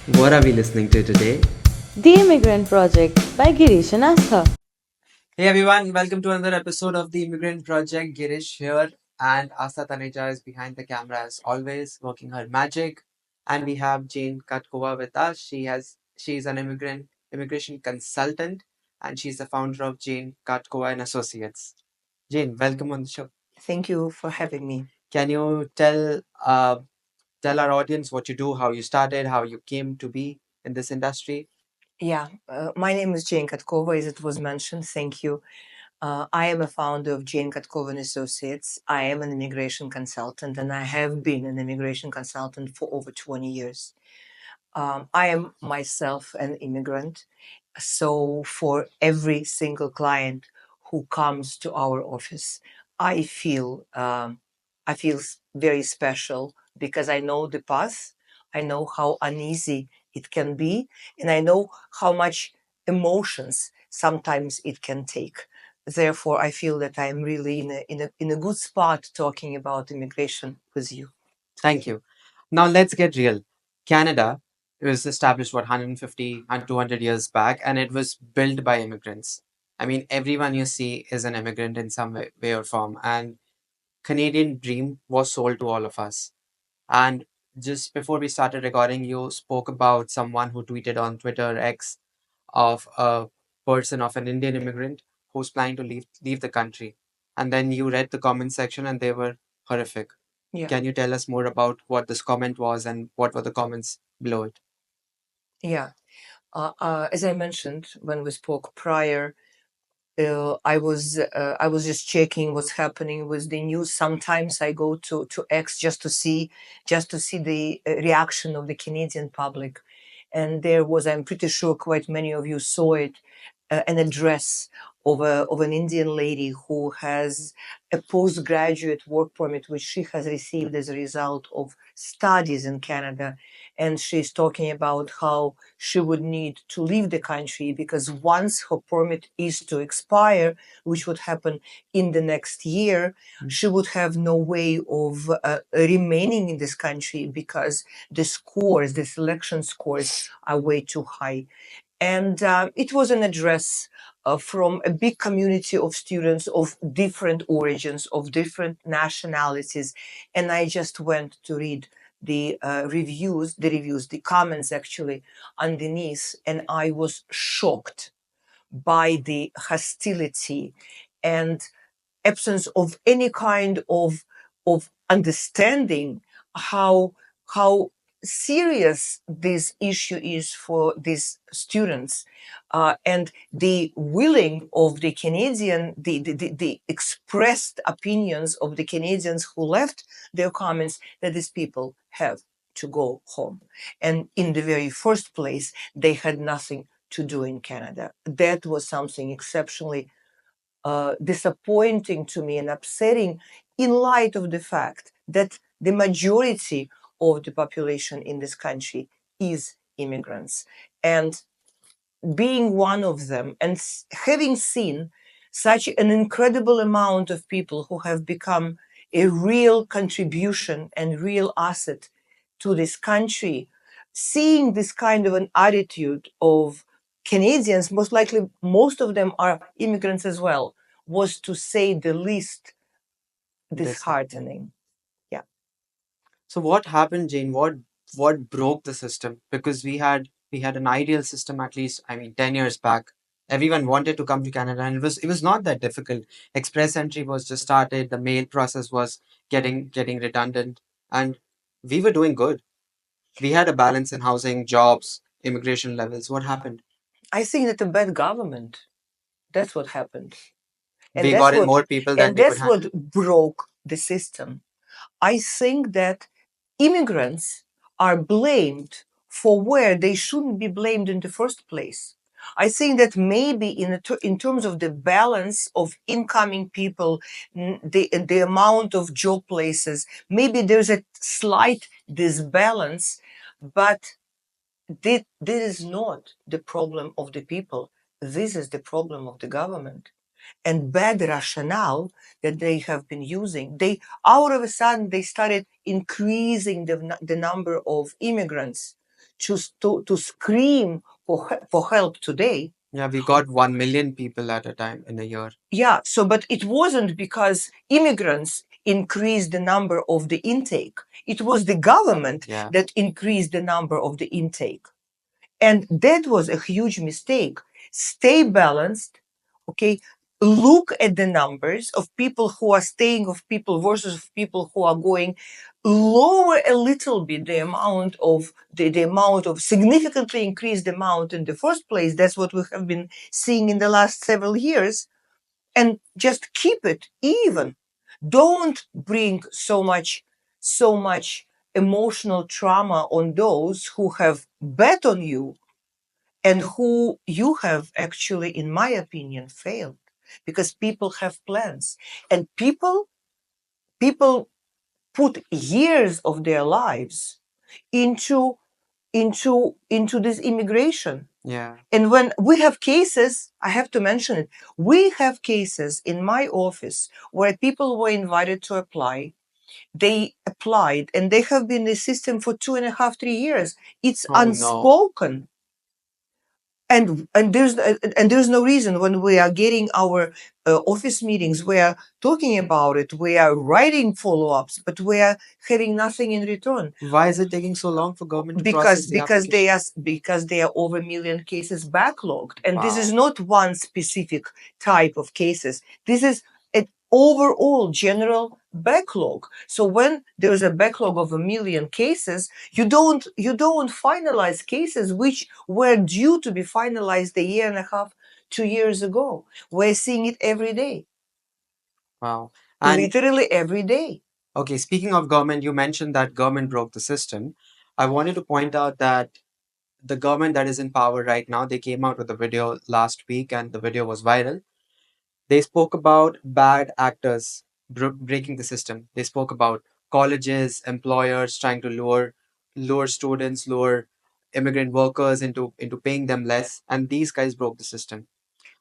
What are we listening to today? The Immigrant Project by Girish and Astha. Hey everyone, welcome to another episode of the Immigrant Project. Girish here, and Asa Taneja is behind the camera as always, working her magic. And we have Jane Katkova with us. She's an immigration consultant, and she's the founder of Jane Katkova and Associates. Jane, welcome on the show. Thank you for having me. Can you tell our audience what you do, how you started, how you came to be in this industry? Yeah, my name is Jane Katkova, as it was mentioned. Thank you. I am a founder of Jane Katkova and Associates. I am an immigration consultant, and I have been an immigration consultant for over 20 years. I am myself an immigrant. So for every single client who comes to our office, I feel very special because I know the path. I know how uneasy it can be, and I know how much emotions sometimes it can take. Therefore, I feel that I am really in a good spot talking about immigration with you. Thank you. Now let's get real. Canada was established, what, 150 and 200 years back, and it was built by immigrants. I mean, everyone you see is an immigrant in some way or form. And Canadian dream was sold to all of us. And just before we started recording, you spoke about someone who tweeted on Twitter X of a person of an Indian immigrant who's planning to leave the country. And then you read the comment section and they were horrific. Yeah. Can you tell us more about what this comment was and what were the comments below it? Yeah. As I mentioned when we spoke prior, I was just checking what's happening with the news. Sometimes I go to X just to see the reaction of the Canadian public, and there was, I'm pretty sure quite many of you saw it, an address of an Indian lady who has a postgraduate work permit which she has received as a result of studies in Canada, and she's talking about how she would need to leave the country because once her permit is to expire, which would happen in the next year, she would have no way of remaining in this country because the selection scores are way too high. And it was an address from a big community of students of different origins, of different nationalities. And I just went to read the comments actually underneath, and I was shocked by the hostility and absence of any kind of understanding how serious this issue is for these students, and the willing of the Canadian, the expressed opinions of the Canadians who left their comments that these people have to go home. And in the very first place, they had nothing to do in Canada. That was something exceptionally disappointing to me and upsetting in light of the fact that the majority of the population in this country is immigrants. And being one of them and having seen such an incredible amount of people who have become a real contribution and real asset to this country, seeing this kind of an attitude of Canadians, most likely most of them are immigrants as well, was to say the least disheartening. Yeah. So what happened, Jane? What broke the system? Because we had an ideal system, at least, I mean, 10 years back. Everyone wanted to come to Canada, and it was not that difficult. Express entry was just started, the mail process was getting redundant, and we were doing good. We had a balance in housing, jobs, immigration levels. What happened? I think that a bad government, that's what happened. And We that's got in what more people than and we could that's handle. what broke the system. I think that immigrants are blamed for where they shouldn't be blamed in the first place. I think that maybe in terms of the balance of incoming people, the amount of job places, maybe there's a slight disbalance, but this is not the problem of the people. This is the problem of the government and bad rationale that they have been using. They all of a sudden they started increasing the number of immigrants to scream for help today. Yeah, we got 1 million people at a time in a year. Yeah, so but it wasn't because immigrants increased the number of the intake. It was the government Yeah. that increased the number of the intake. And that was a huge mistake. Stay balanced, okay? Look at the numbers of people who are staying, of people versus people who are going. Lower a little bit the amount of the amount of significantly increased amount in the first place. That's what we have been seeing in the last several years, and just keep it even. Don't bring so much emotional trauma on those who have bet on you and who you have actually, in my opinion, failed, because people have plans, and people put years of their lives into this immigration. Yeah. And when we have cases, I have to mention it, we have cases in my office where people were invited to apply. They applied and they have been in the system for 2.5, 3 years. It's Oh no. unspoken. And there's no reason, when we are getting our office meetings, we are talking about it, we are writing follow-ups, but we are having nothing in return. Why is it taking so long for government to process the application? Because they are over a million cases backlogged, and this is Wow. not one specific type of cases. This is an overall general backlog. So when there is a backlog of a million cases, you don't finalize cases which were due to be finalized 1.5 years, 2 years ago. We're seeing it every day, Wow. And literally every day. okay, speaking of government, you mentioned that government broke the system. I wanted to point out that the government that is in power right now, they came out with a video last week and the video was viral. They spoke about bad actors breaking the system. They spoke about colleges, employers trying to lure students, lure immigrant workers into paying them less, and these guys broke the system.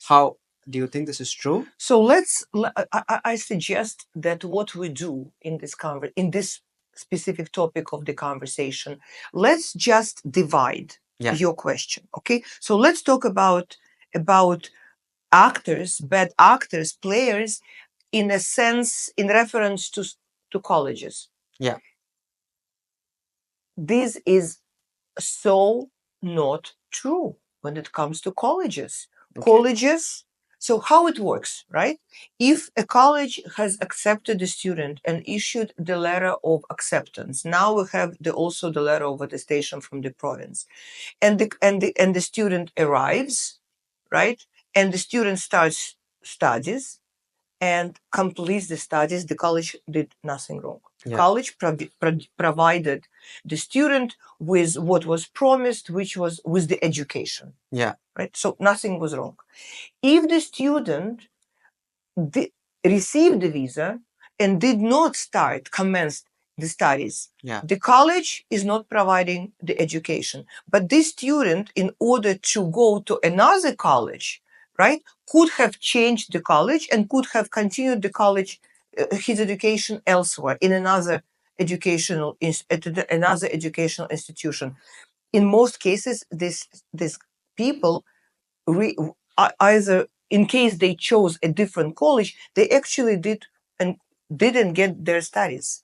How do you think this is true? So I suggest that what we do in this specific topic of the conversation, let's just divide Yeah. your question. Okay. So let's talk about actors, bad actors, players, in a sense, in reference to colleges. Yeah. This is so not true when it comes to colleges. Okay. Colleges, so how it works, right? If a college has accepted a student and issued the letter of acceptance, now we have also the letter of attestation from the province, and the student arrives, right? And the student starts studies and completes the studies, the college did nothing wrong. Yeah. College provided the student with what was promised, which was with the education. Yeah. Right. So nothing was wrong. If the student received the visa and did not commence the studies, Yeah. the college is not providing the education. But this student, in order to go to another college, right, could have changed the college and could have continued the college, his education elsewhere in another another educational institution. In most cases, these people either, in case they chose a different college, they actually didn't get their studies,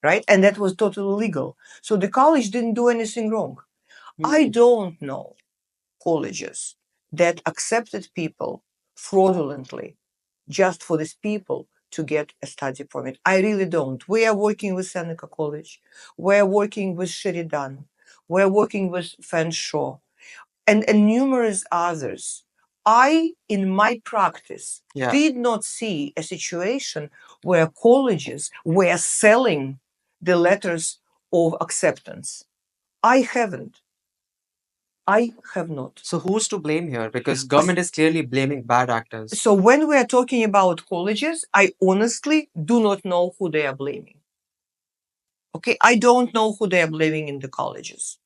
right? And that was totally legal. So the college didn't do anything wrong. I don't know colleges that accepted people fraudulently just for these people to get a study permit. I really don't. We are working with Seneca College. We're working with Sheridan. We're working with Fanshawe and numerous others. In my practice, Yeah. did not see a situation where colleges were selling the letters of acceptance. I haven't. I have not. So who's to blame here? Because government is clearly blaming bad actors. So when we are talking about colleges, I honestly do not know who they are blaming. Okay, I don't know who they are blaming in the colleges.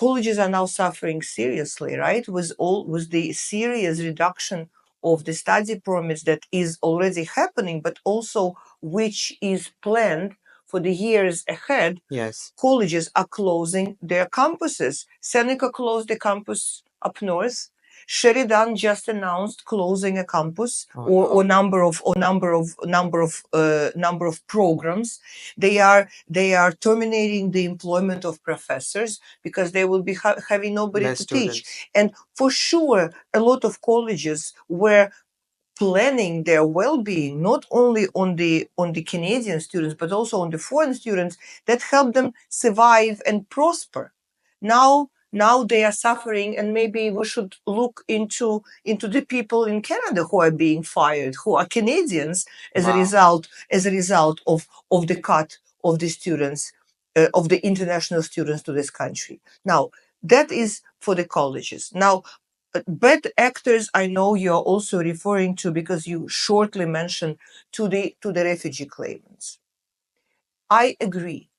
Colleges are now suffering seriously, right? With the serious reduction of the study permits that is already happening, but also which is planned for the years ahead, Yes. colleges are closing their campuses. Seneca closed the campus up north. Sheridan just announced closing a campus, Oh, or no. number of programs. They are terminating the employment of professors because they will be having nobody Less to teach. students. And for sure, a lot of colleges were planning their well-being not only on the Canadian students but also on the foreign students that help them survive and prosper. Now they are suffering, and maybe we should look into the people in Canada who are being fired, who are Canadians Wow. as a result of the cut of the students, of the international students to this country. Now that is for the colleges. Now, bad actors, I know you're also referring to, because you shortly mentioned, to the refugee claimants. I agree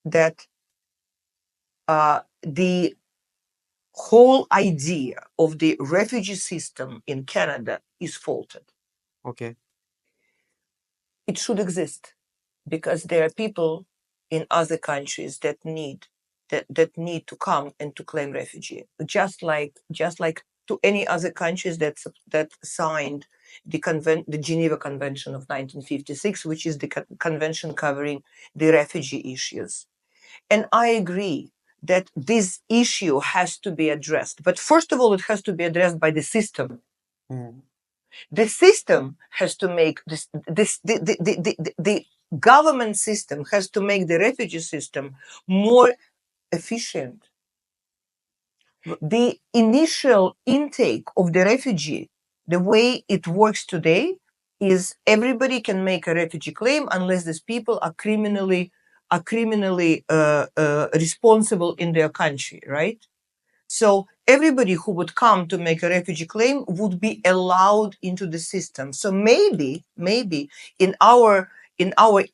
that the whole idea of the refugee system in Canada is faulted. Okay. It should exist because there are people in other countries that need to come and to claim refugee, just like to any other countries that signed the Geneva Convention of 1956, which is the convention covering the refugee issues. And I agree that this issue has to be addressed. But first of all, it has to be addressed by the system. Mm. The system has to make the government system has to make the refugee system more efficient. The initial intake of the refugee, the way it works today, is everybody can make a refugee claim unless these people are criminally responsible in their country, right? So everybody who would come to make a refugee claim would be allowed into the system. So maybe in our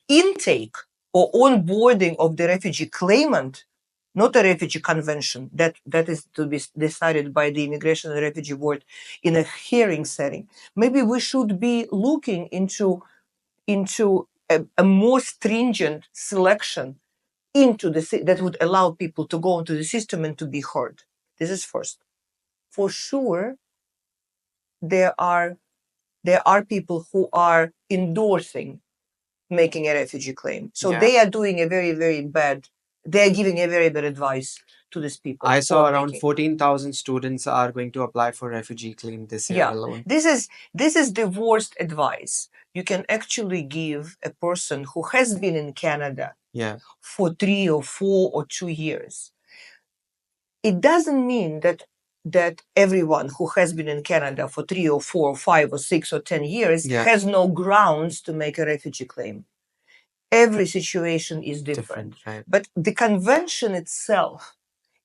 intake or onboarding of the refugee claimant, not a refugee convention, that is to be decided by the Immigration and Refugee Board in a hearing setting. Maybe we should be looking into a more stringent selection that would allow people to go into the system and to be heard. This is first. For sure, there are people who are endorsing making a refugee claim. So Yeah. they are doing a very, very bad. They are giving a very bad advice to these people I who are saw around making. 14,000 students are going to apply for refugee claim this year Yeah, alone. this is the worst advice you can actually give a person who has been in Canada Yeah. for 3 or 4 or 2 years. It doesn't mean that everyone who has been in Canada for 3 or 4 or 5 or 6 or 10 years Yeah. has no grounds to make a refugee claim. Every situation is different. Different, right? But the convention itself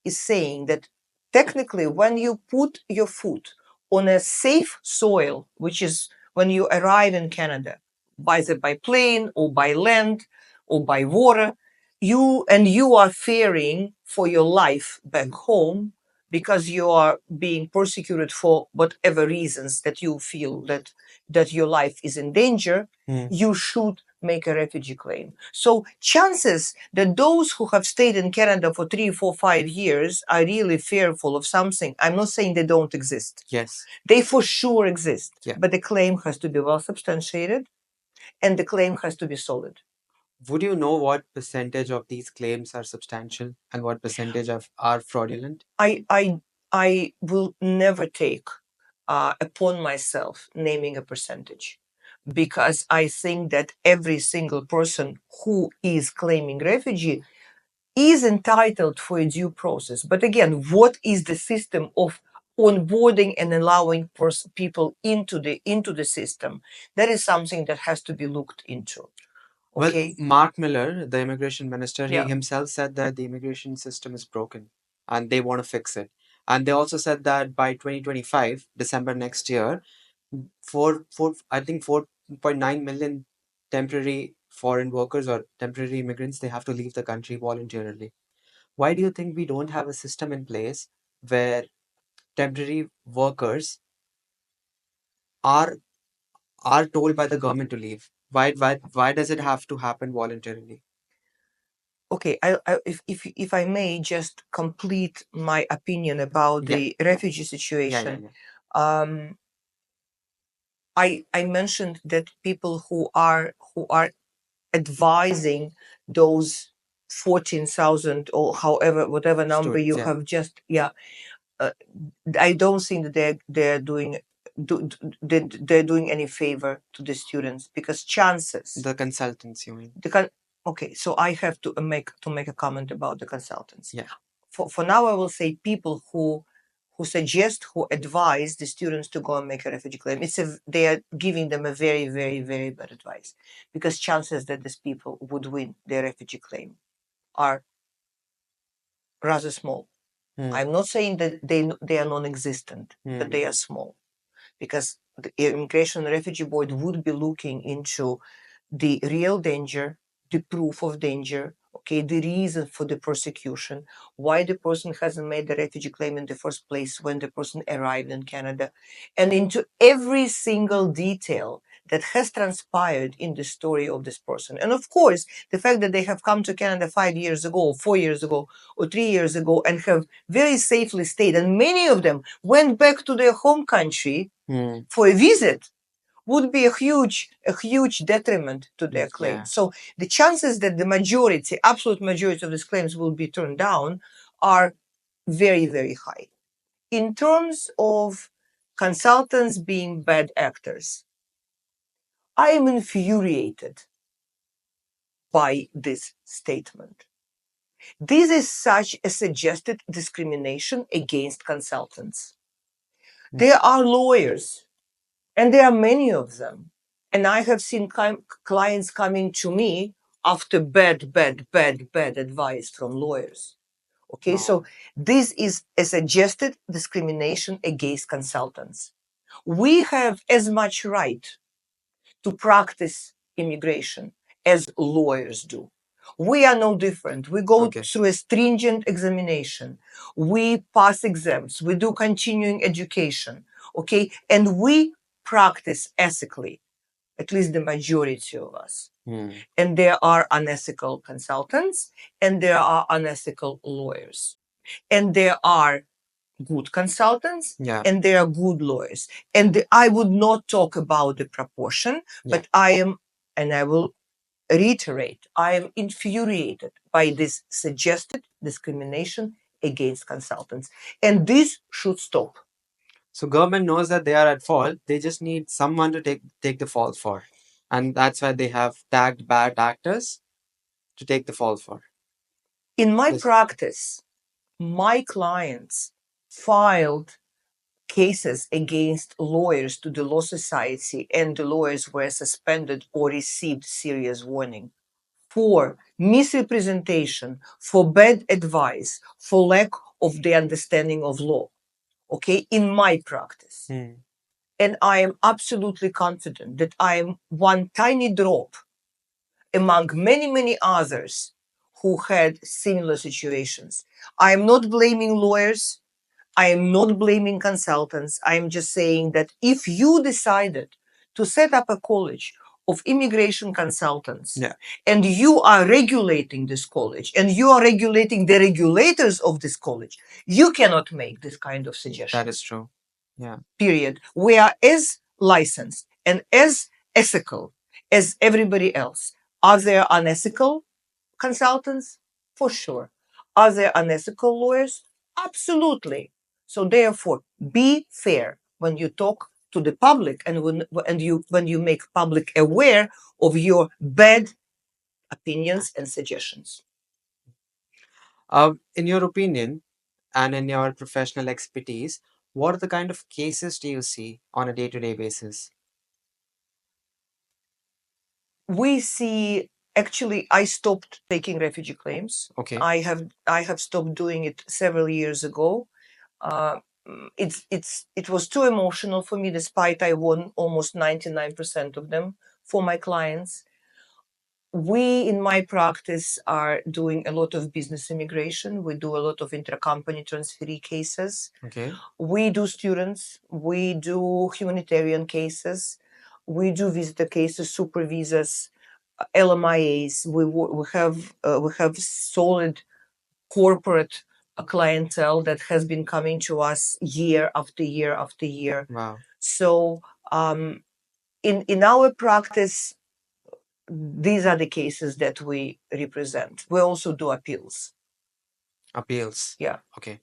is saying that technically, when you put your foot on a safe soil, which is when you arrive in Canada, either by plane or by land or by water, you are fearing for your life back home because you are being persecuted for whatever reasons that you feel that your life is in danger. Mm. You should make a refugee claim. So chances that those who have stayed in Canada for 3, 4, 5 years are really fearful of something, I'm not saying they don't exist. Yes. They for sure exist. Yeah. But the claim has to be well substantiated and the claim has to be solid. Would you know what percentage of these claims are substantial and what percentage of are fraudulent? I will never take upon myself naming a percentage, because I think that every single person who is claiming refugee is entitled for a due process. But again, what is the system of onboarding and allowing people into the system? That is something that has to be looked into. Well, Okay. Mark Miller, the immigration minister, he Yeah. himself said that the immigration system is broken and they want to fix it. And they also said that by 2025, December next year, I think 4.9 million temporary foreign workers or temporary immigrants, they have to leave the country voluntarily. Why do you think we don't have a system in place where temporary workers are are told by the government to leave? Why does it have to happen voluntarily? Okay, if I may just complete my opinion about Yeah. the refugee Yeah, yeah, situation. yeah. I mentioned that people who are advising those 14,000 or however whatever number Students, you yeah. have just, yeah, uh, I don't think that they're doing they're doing any favor to the students, because chances The consultants, you mean? the con- okay, so I have to make a comment about the consultants. Yeah. For now, I will say people who advise the students to go and make a refugee claim. They are giving them a very, very, very bad advice, because chances that these people would win their refugee claim are rather small. Hmm. I'm not saying that they are non-existent, but they are small, because the Immigration and Refugee Board would be looking into the real danger, the proof of danger, okay, the reason for the persecution, why the person hasn't made the refugee claim in the first place when the person arrived in Canada, and into every single detail that has transpired in the story of this person. And of course, the fact that they have come to Canada 5 years ago, or 4 years ago, or 3 years ago, and have very safely stayed, and many of them went back to their home country for a visit, would be a huge detriment to their claim. Yeah. So the chances that the absolute majority of these claims will be turned down are very, very high. In terms of consultants being bad actors, I am infuriated by this statement. This is such a suggested discrimination against consultants. There are lawyers, and there are many of them. And I have seen clients coming to me after bad advice from lawyers. Okay, so this is a suggested discrimination against consultants. We have as much right to practice immigration as lawyers do. We are no different. We go Okay. through a stringent examination. We pass exams. We do continuing education. Okay. And we practice ethically, at least the majority of us. And there are unethical consultants, and there are unethical lawyers. And there are good consultants, Yeah. and there are good lawyers. And I would not talk about the proportion, Yeah. but I will reiterate, I am infuriated by this suggested discrimination against consultants. And this should stop. So government knows that they are at fault. They just need someone to take the fall for, and that's why they have tagged bad actors to take the fall for. In my This. practice, my clients filed cases against lawyers to the Law Society, and the lawyers were suspended or received serious warning for misrepresentation, for bad advice, for lack of the understanding of law. Okay, in my practice. And I am absolutely confident that I am one tiny drop among many, many others who had similar situations. I am not blaming lawyers. I am not blaming consultants. I am just saying that if you decided to set up a college of immigration consultants, Yeah. and you are regulating this college, and you are regulating the regulators of this college, you cannot make this kind of suggestion. That is true. Yeah. Period. We are as licensed and as ethical as everybody else. Are there unethical consultants? For sure. Are there unethical lawyers? Absolutely. So therefore, be fair when you talk to the public, and when you make public aware of your bad opinions and suggestions. In your opinion and in your professional expertise, what are the kind of cases do you see on a day-to-day basis? We see, actually, I stopped taking refugee claims. Okay. I have stopped doing it several years ago. Uh, it was too emotional for me, despite I won almost 99% of them for my clients. We in my practice are doing a lot of business immigration. We do a lot of intercompany transferee cases. Okay. We do students. We do humanitarian cases. We do visitor cases, super visas, LMIAs. We have solid corporate clientele that has been coming to us year after year after year. Wow. So in our practice, these are the cases that we represent. We also do appeals. Appeals. Yeah. Okay.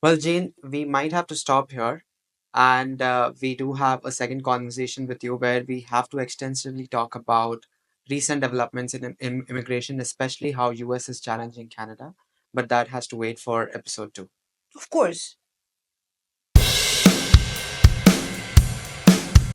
Well, Jane, we might have to stop here. And we do have a second conversation with you where we have to extensively talk about recent developments in immigration, especially how US is challenging Canada. But that has to wait for episode 2. Of course.